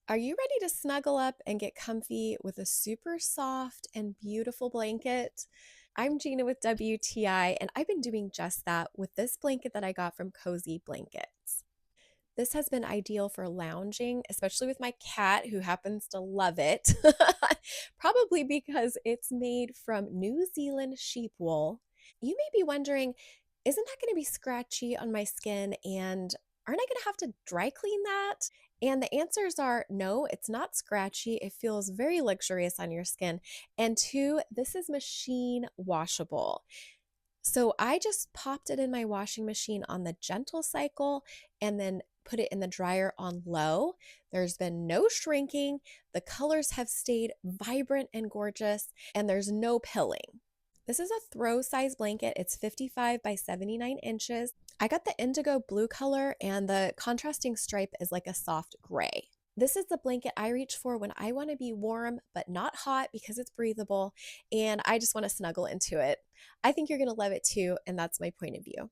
Are you ready to snuggle up and get comfy with a super soft and beautiful blanket? I'm Gina with WTI, and I've been doing just that with this blanket that I got from Cozy Blankets. This has been ideal for lounging, especially with my cat who happens to love it. Probably because it's made from New Zealand sheep wool. You may be wondering, isn't that going to be scratchy on my skin? And aren't I going to have to dry clean that? And the answers are no, it's not scratchy. It feels very luxurious on your skin. And two, this is machine washable. So I just popped it in my washing machine on the gentle cycle and then put it in the dryer on low. There's been no shrinking. The colors have stayed vibrant and gorgeous, and there's no pilling. This is a throw size blanket. It's 55 by 79 inches. I got the indigo blue color, and the contrasting stripe is like a soft gray. This is the blanket I reach for when I want to be warm but not hot because it's breathable and I just want to snuggle into it. I think you're going to love it too, and that's my point of view.